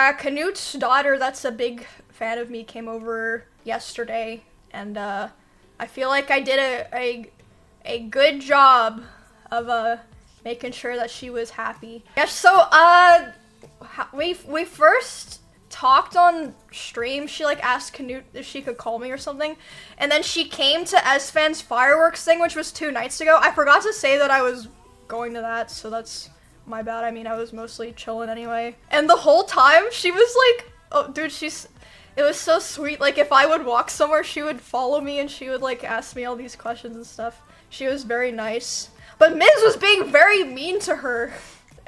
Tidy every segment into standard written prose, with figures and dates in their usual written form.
Yeah, Canute's daughter, that's a big fan of me, came over yesterday, and I feel like I did a good job of making sure that she was happy. Yeah, so we first talked on stream. She like asked Canute if she could call me or something, and then she came to S-Fan's fireworks thing, which was 2 nights ago. I forgot to say that I was going to that, so that's my bad. I mean, I was mostly chilling anyway. And the whole time she was like, oh dude, it was so sweet. Like if I would walk somewhere, she would follow me and she would like ask me all these questions and stuff. She was very nice. But Miz was being very mean to her.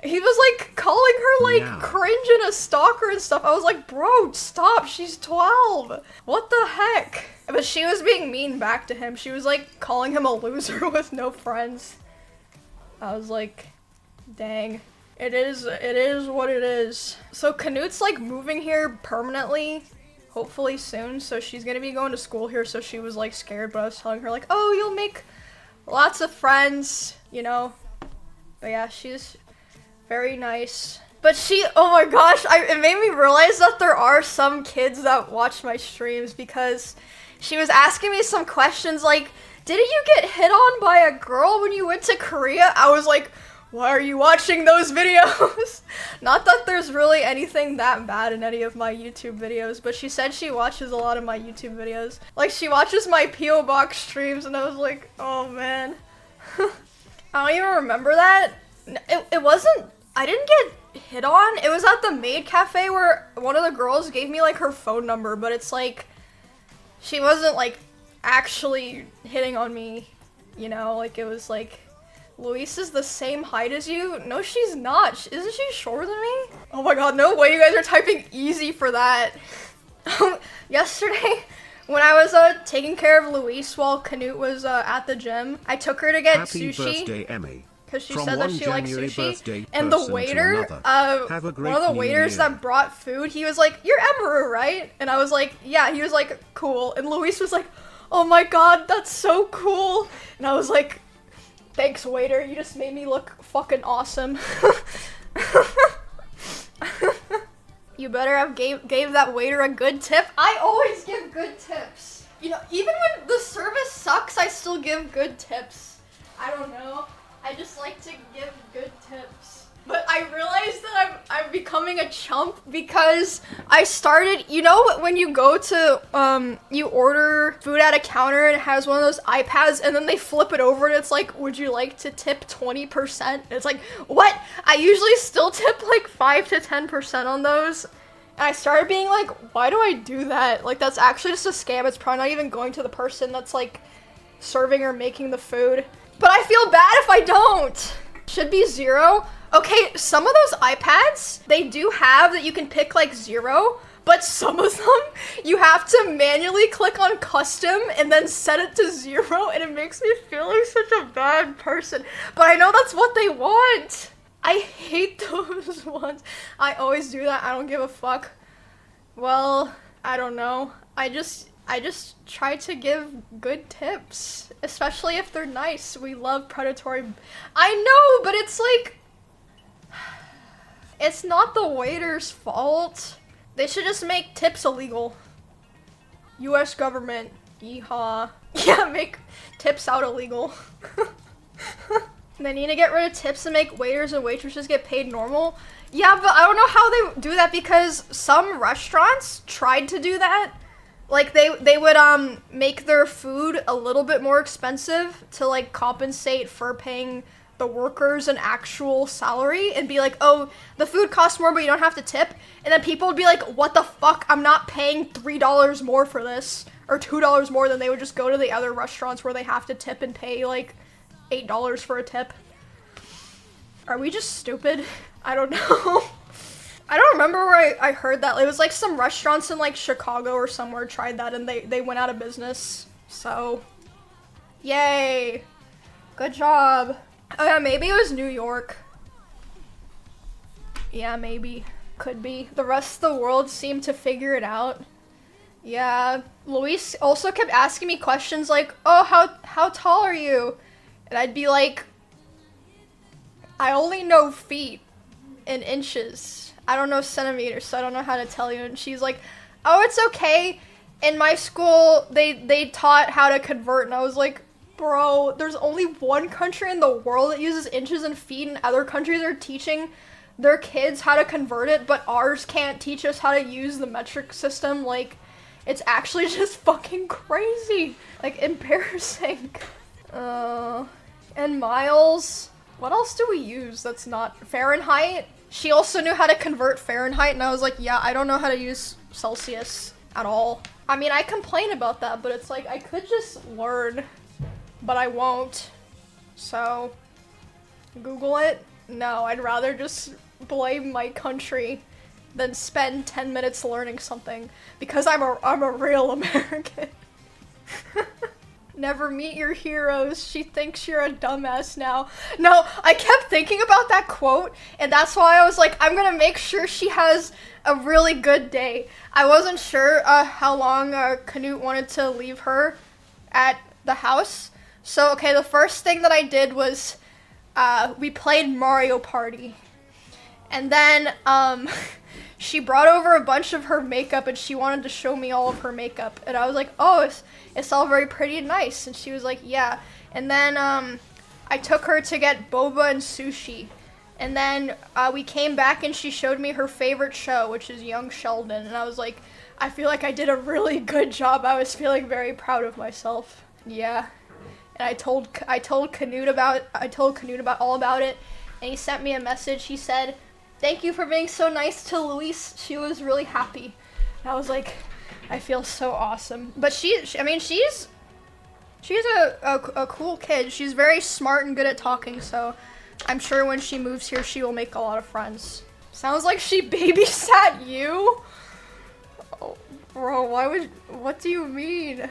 He was like calling her like cringe and a stalker and stuff. I was like, bro, stop, she's 12. What the heck? But she was being mean back to him. She was like calling him a loser with no friends. I was like, dang. It is what it is. So Canute's like moving here permanently, hopefully soon. So she's gonna be going to school here, so she was like scared, but I was telling her like, oh, you'll make lots of friends, you know? But yeah, she's very nice. But oh my gosh, it made me realize that there are some kids that watch my streams, because she was asking me some questions like, didn't you get hit on by a girl when you went to Korea? I was like, why are you watching those videos? Not that there's really anything that bad in any of my YouTube videos, but she said she watches a lot of my YouTube videos. Like, she watches my P.O. Box streams, and I was like, oh man. I don't even remember that. It wasn't, I didn't get hit on. It was at the Maid Cafe where one of the girls gave me like her phone number, but it's like, she wasn't like actually hitting on me, you know? Like, it was like, Luis is the same height as you? No, she's not. Isn't she shorter than me? Oh my god, no way you guys are typing easy for that. Yesterday, when I was taking care of Luis while Canute was at the gym, I took her to get Happy sushi. Birthday, Emmy. Because she From said that she likes sushi. And the waiter, one of the waiters that brought food, he was like, you're Emiru, right? And I was like, yeah. He was like, cool. And Luis was like, oh my god, that's so cool. And I was like, thanks, waiter. You just made me look fucking awesome. You better have gave that waiter a good tip. I always give good tips. You know, even when the service sucks, I still give good tips. I don't know. I just like to give good tips. But I realized that I'm becoming a chump because I started, you know, when you go to, you order food at a counter and it has one of those iPads and then they flip it over and it's like, would you like to tip 20%? And it's like, what? I usually still tip like 5 to 10% on those. And I started being like, why do I do that? Like, that's actually just a scam. It's probably not even going to the person that's like serving or making the food. But I feel bad if I don't. Should be 0. Okay, some of those iPads, they do have that you can pick like 0, but some of them, you have to manually click on custom and then set it to 0, and it makes me feel like such a bad person. But I know that's what they want. I hate those ones. I always do that. I don't give a fuck. Well, I don't know. I just try to give good tips, especially if they're nice. We love predatory. I know, but it's like, it's not the waiter's fault. They should just make tips illegal. US government, yeehaw. Yeah, make tips out illegal. They need to get rid of tips and make waiters and waitresses get paid normal. Yeah, but I don't know how they do that because some restaurants tried to do that. Like, they would, make their food a little bit more expensive to, like, compensate for paying the workers an actual salary and be like, oh, the food costs more, but you don't have to tip. And then people would be like, what the fuck? I'm not paying $3 more for this, or $2 more. Than they would just go to the other restaurants where they have to tip and pay, like, $8 for a tip. Are we just stupid? I don't know. I don't remember where I heard that. It was like some restaurants in like Chicago or somewhere tried that and they went out of business. So, yay. Good job. Oh yeah, maybe it was New York. Yeah, maybe. Could be. The rest of the world seemed to figure it out. Yeah. Luis also kept asking me questions like, oh, how tall are you? And I'd be like, I only know feet and inches. I don't know centimeters, so I don't know how to tell you. And she's like, oh, it's okay. In my school, they taught how to convert, and I was like, bro, there's only one country in the world that uses inches and feet, and other countries are teaching their kids how to convert it, but ours can't teach us how to use the metric system. Like, it's actually just fucking crazy. Like, embarrassing. And miles. What else do we use that's not Fahrenheit? She also knew how to convert Fahrenheit, and I was like, yeah, I don't know how to use Celsius at all. I mean, I complain about that, but it's like, I could just learn, but I won't. So, Google it? No, I'd rather just blame my country than spend 10 minutes learning something, because I'm a real American. Never meet your heroes. She thinks you're a dumbass now. No, I kept thinking about that quote, and that's why I was like, I'm gonna make sure she has a really good day. I wasn't sure how long Canute wanted to leave her at the house. So, okay, the first thing that I did was we played Mario Party. And then she brought over a bunch of her makeup, and she wanted to show me all of her makeup. And I was like, oh, it's all very pretty and nice. And she was like, yeah. And then I took her to get boba and sushi. And then we came back, and she showed me her favorite show, which is Young Sheldon. And I was like, I feel like I did a really good job. I was feeling very proud of myself. Yeah. And I told Canute about all about it. And he sent me a message. He said, thank you for being so nice to Luis. She was really happy. And I was like, I feel so awesome. But she's a cool kid. She's very smart and good at talking, so I'm sure when she moves here, she will make a lot of friends. Sounds like she babysat you? Oh, bro, what do you mean?